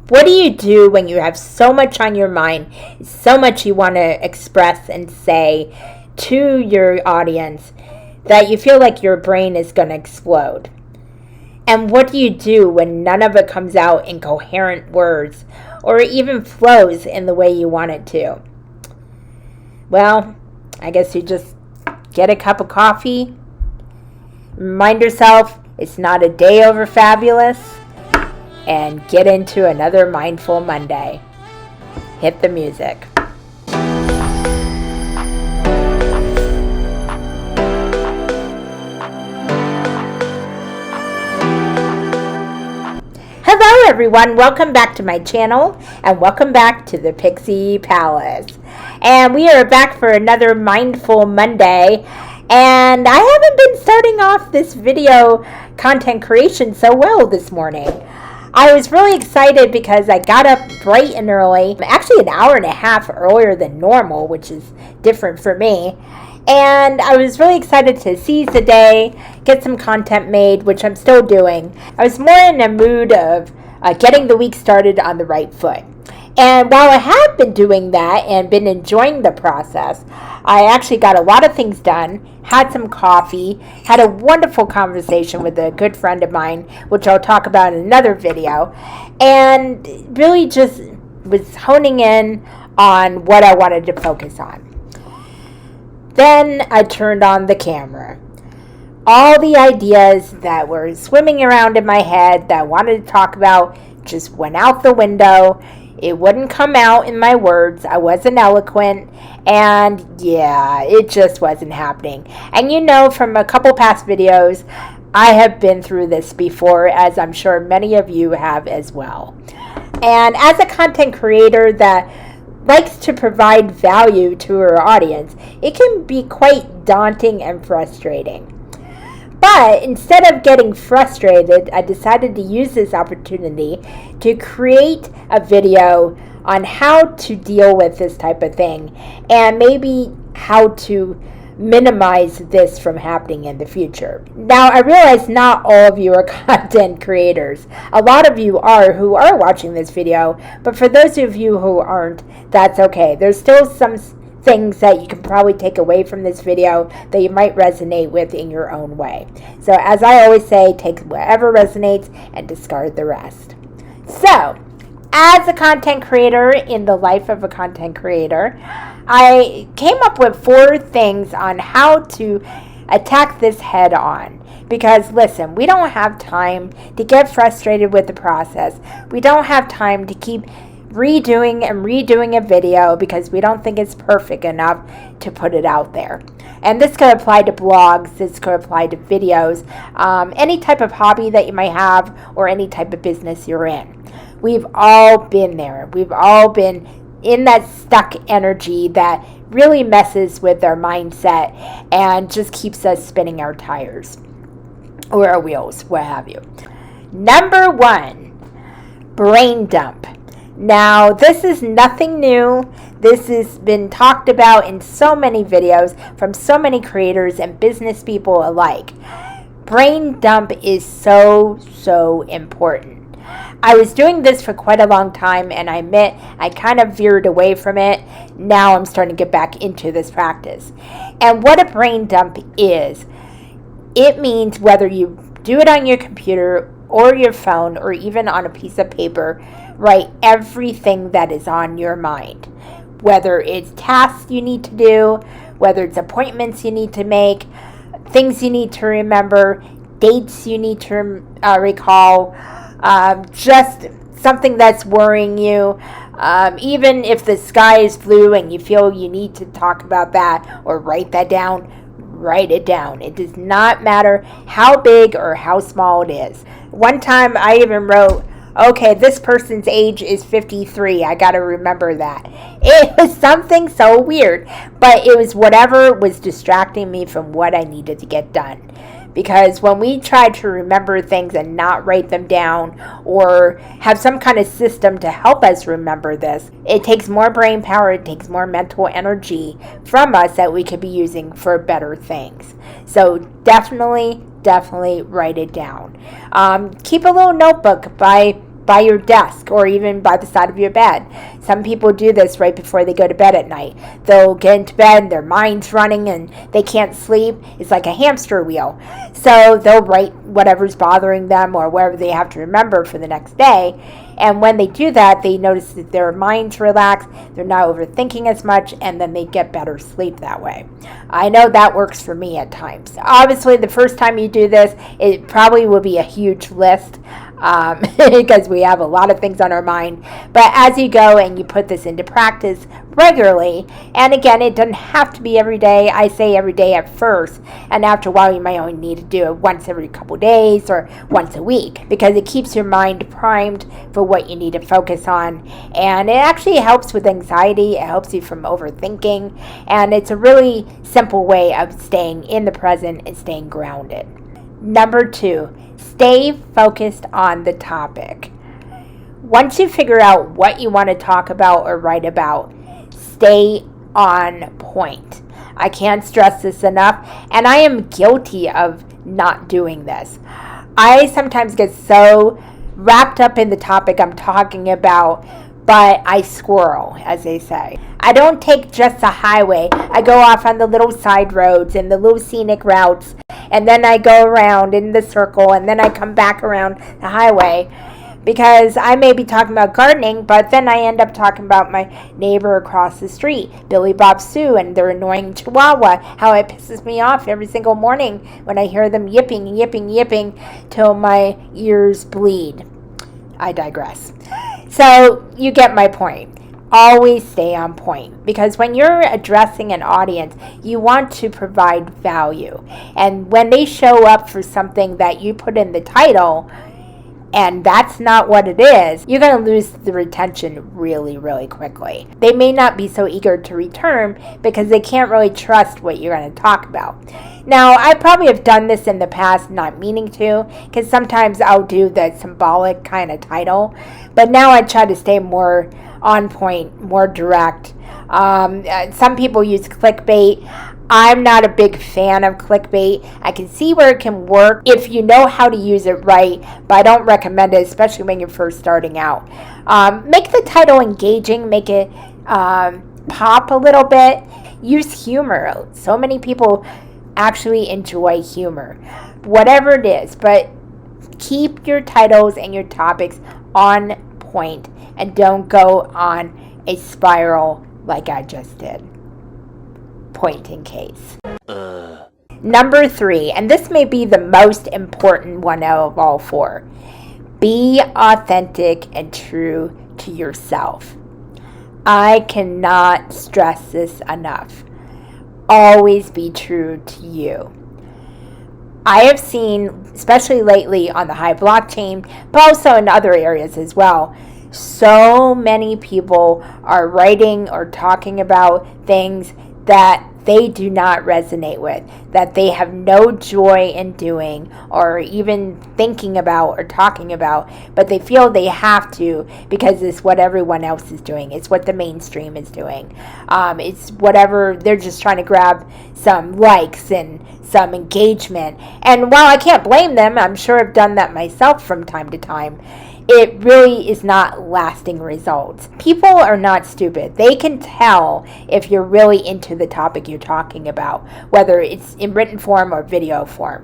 What do you do when you have so much on your mind, so much you want to express and say to your audience that you feel like your brain is going to explode? And what do you do when none of it comes out in coherent words or even flows in the way you want it to? Well, I guess you just get a cup of coffee, remind yourself it's not a day over fabulous, and get into another Mindful Monday. Hit the music. Hello everyone, welcome back to my channel and welcome back to the Pixie Palace. And we are back for another Mindful Monday, and I haven't been starting off this video content creation so well this morning. I was really excited because I got up bright and early, actually an hour and a half earlier than normal, which is different for me. And I was really excited to seize the day, get some content made, which I'm still doing. I was more in a mood of getting the week started on the right foot. And while I have been doing that and been enjoying the process, I actually got a lot of things done, had some coffee, had a wonderful conversation with a good friend of mine, which I'll talk about in another video, and really just was honing in on what I wanted to focus on. Then I turned on the camera. All the ideas that were swimming around in my head that I wanted to talk about just went out the window. It wouldn't come out in my words. I wasn't eloquent. And yeah, it just wasn't happening. And you know from a couple past videos, I have been through this before, as I'm sure many of you have as well. And as a content creator that likes to provide value to her audience, it can be quite daunting and frustrating. But instead of getting frustrated, I decided to use this opportunity to create a video on how to deal with this type of thing and maybe how to minimize this from happening in the future. Now, I realize not all of you are content creators. A lot of you are who are watching this video, but for those of you who aren't, that's okay. There's still some things that you can probably take away from this video that you might resonate with in your own way. So as I always say, take whatever resonates and discard the rest. So, as a content creator in the life of a content creator, I came up with 4 things on how to attack this head on. Because listen, we don't have time to get frustrated with the process. We don't have time to keep redoing a video because we don't think it's perfect enough to put it out there. And this could apply to blogs, this could apply to videos, any type of hobby that you might have or any type of business you're in. We've all been there. We've all been in that stuck energy that really messes with our mindset and just keeps us spinning our tires or our wheels, what have you. Number 1, brain dump. Now, this is nothing new. This has been talked about in so many videos from so many creators and business people alike. Brain dump is so important. I was doing this for quite a long time, and I admit I kind of veered away from it. Now I'm starting to get back into this practice. And what a brain dump is, it means whether you do it on your computer or your phone or even on a piece of paper, write everything that is on your mind. Whether it's tasks you need to do, whether it's appointments you need to make, things you need to remember, dates you need to recall, just something that's worrying you. Even if the sky is blue and you feel you need to talk about that or write that down, write it down. It does not matter how big or how small it is. One time I even wrote, okay, this person's age is 53. I got to remember that. It was something so weird, but it was whatever was distracting me from what I needed to get done. Because when we try to remember things and not write them down or have some kind of system to help us remember this, it takes more brain power, it takes more mental energy from us that we could be using for better things. So definitely write it down. Keep a little notebook by by your desk or even by the side of your bed. Some people do this right before they go to bed at night. They'll get into bed, their mind's running, and they can't sleep. It's like a hamster wheel. So they'll write whatever's bothering them or whatever they have to remember for the next day. And when they do that, they notice that their mind's relaxed, they're not overthinking as much, and then they get better sleep that way. I know that works for me at times. Obviously, the first time you do this, it probably will be a huge list because we have a lot of things on our mind. But as you go and you put this into practice regularly, and again, it doesn't have to be every day. I say every day at first, and after a while, you might only need to do it once every couple days or once a week because it keeps your mind primed for what you need to focus on. And it actually helps with anxiety. It helps you from overthinking. And it's a really simple way of staying in the present and staying grounded. Number 2, stay focused on the topic. Once you figure out what you want to talk about or write about, stay on point. I can't stress this enough, and I am guilty of not doing this. I sometimes get so wrapped up in the topic I'm talking about, but I squirrel, as they say. I don't take just a highway. I go off on the little side roads and the little scenic routes, and then I go around in the circle, and then I come back around the highway. Because I may be talking about gardening, but then I end up talking about my neighbor across the street, Billy Bob Sue, and their annoying chihuahua, how it pisses me off every single morning when I hear them yipping, yipping, yipping, till my ears bleed. I digress. So you get my point. Always stay on point, because when you're addressing an audience, you want to provide value. And when they show up for something that you put in the title, and that's not what it is, you're going to lose the retention really, really quickly. They may not be so eager to return because they can't really trust what you're going to talk about. Now, I probably have done this in the past, not meaning to, because sometimes I'll do the symbolic kind of title, but now I try to stay more on point, more direct. Some people use clickbait. I'm not a big fan of clickbait. I can see where it can work if you know how to use it right, but I don't recommend it, especially when you're first starting out. Make the title engaging, make it pop a little bit. Use humor. So many people actually enjoy humor, whatever it is, but keep your titles and your topics on point and don't go on a spiral like I just did. Point in case. Number 3, and this may be the most important one out of all 4. Be authentic and true to yourself. I cannot stress this enough. Always be true to you. I have seen, especially lately on the high blockchain, but also in other areas as well, so many people are writing or talking about things that they do not resonate with, that they have no joy in doing or even thinking about or talking about, but they feel they have to because it's what everyone else is doing. It's what the mainstream is doing. It's whatever, they're just trying to grab some likes and some engagement. And while I can't blame them, I'm sure I've done that myself from time to time, it really is not lasting results. People are not stupid. They can tell if you're really into the topic you're talking about, whether it's in written form or video form.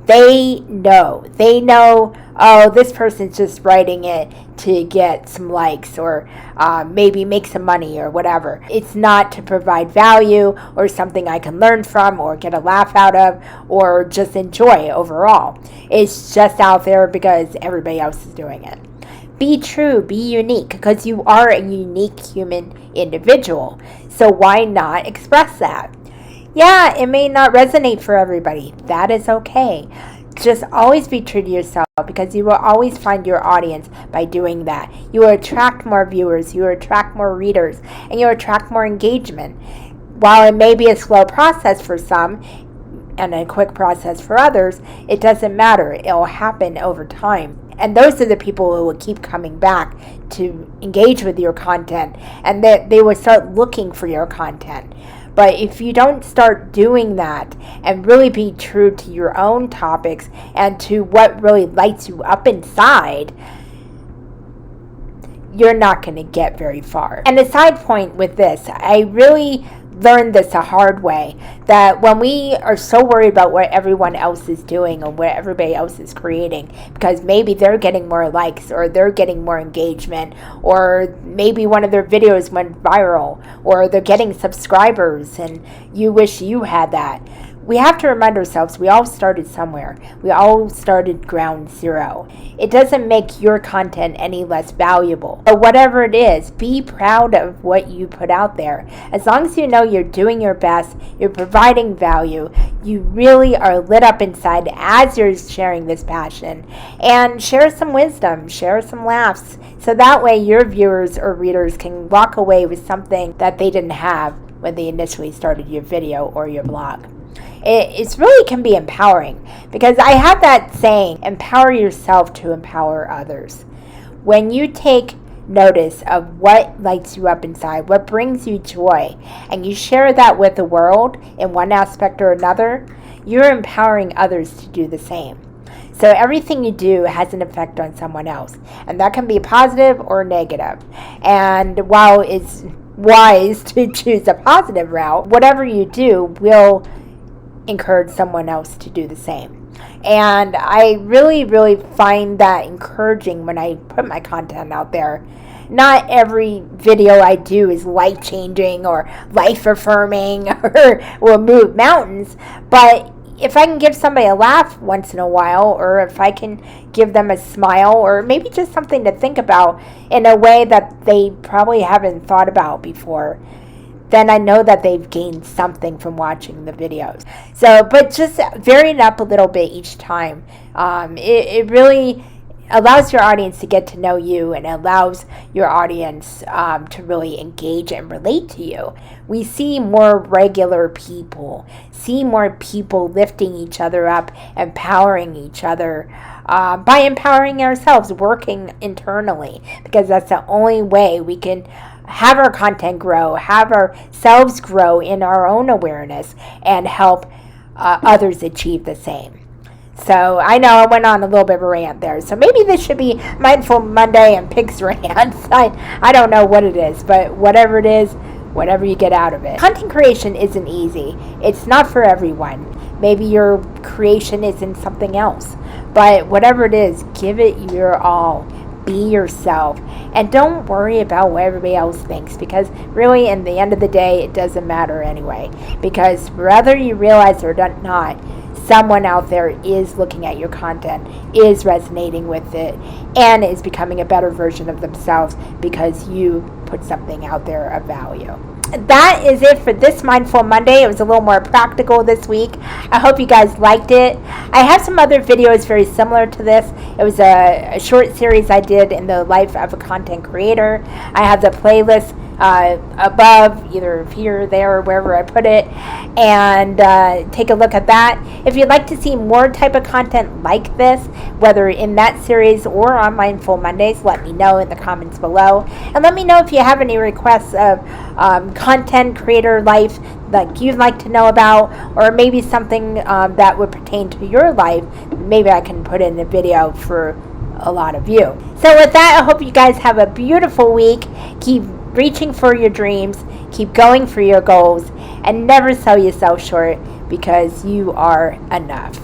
They know, oh, this person's just writing it to get some likes or maybe make some money or whatever. It's not to provide value or something I can learn from or get a laugh out of or just enjoy overall. It's just out there because everybody else is doing it. Be true, be unique, because you are a unique human individual. So why not express that? Yeah, it may not resonate for everybody. That is okay. Just always be true to yourself, because you will always find your audience by doing that. You will attract more viewers, you will attract more readers, and you will attract more engagement. While it may be a slow process for some and a quick process for others, it doesn't matter. It will happen over time. And those are the people who will keep coming back to engage with your content, and that they will start looking for your content. But if you don't start doing that and really be true to your own topics and to what really lights you up inside, you're not going to get very far. And a side point with this, I really learned this a hard way, that when we are so worried about what everyone else is doing or what everybody else is creating, because maybe they're getting more likes or they're getting more engagement, or maybe one of their videos went viral, or they're getting subscribers and you wish you had that. We have to remind ourselves we all started somewhere. We all started ground zero. It doesn't make your content any less valuable. But whatever it is, be proud of what you put out there. As long as you know you're doing your best, you're providing value, you really are lit up inside as you're sharing this passion. And share some wisdom, share some laughs, so that way your viewers or readers can walk away with something that they didn't have when they initially started your video or your blog. It really can be empowering, because I have that saying, empower yourself to empower others. When you take notice of what lights you up inside, what brings you joy, and you share that with the world in one aspect or another, you're empowering others to do the same. So everything you do has an effect on someone else, and that can be positive or negative. And while it's wise to choose a positive route, whatever you do will encourage someone else to do the same. And I really, really find that encouraging when I put my content out there. Not every video I do is life-changing or life-affirming or will move mountains, but if I can give somebody a laugh once in a while, or if I can give them a smile, or maybe just something to think about in a way that they probably haven't thought about before, then I know that they've gained something from watching the videos. So, but just vary it up a little bit each time. It really allows your audience to get to know you, and allows your audience to really engage and relate to you. We see more regular people, see more people lifting each other up, empowering each other, by empowering ourselves, working internally, because that's the only way we can have our content grow, have ourselves grow in our own awareness, and help others achieve the same. So I know I went on a little bit of a rant there. So maybe this should be Mindful Monday and Pigs rants. I don't know what it is, but whatever it is, whatever you get out of it. Content creation isn't easy. It's not for everyone. Maybe your creation is in something else. But whatever it is, give it your all. Be yourself, and don't worry about what everybody else thinks, because really in the end of the day it doesn't matter anyway, because whether you realize or not, someone out there is looking at your content, is resonating with it, and is becoming a better version of themselves because you put something out there of value. That is it for this Mindful Monday. It was a little more practical this week. I hope you guys liked it. I have some other videos very similar to this. It was a short series I did in the life of a content creator. I have the playlist above, either here, there, or wherever I put it, and take a look at that. If you'd like to see more type of content like this, whether in that series or on Mindful Mondays, let me know in the comments below, and let me know if you have any requests of content creator life that you'd like to know about, or maybe something that would pertain to your life. Maybe I can put in a video for a lot of you. So with that, I hope you guys have a beautiful week. Keep reaching for your dreams, keep going for your goals, and never sell yourself short, because you are enough.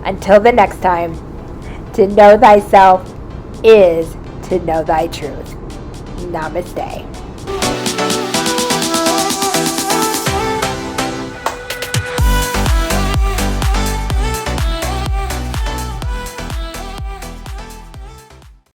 Until the next time, to know thyself is to know thy truth. Namaste.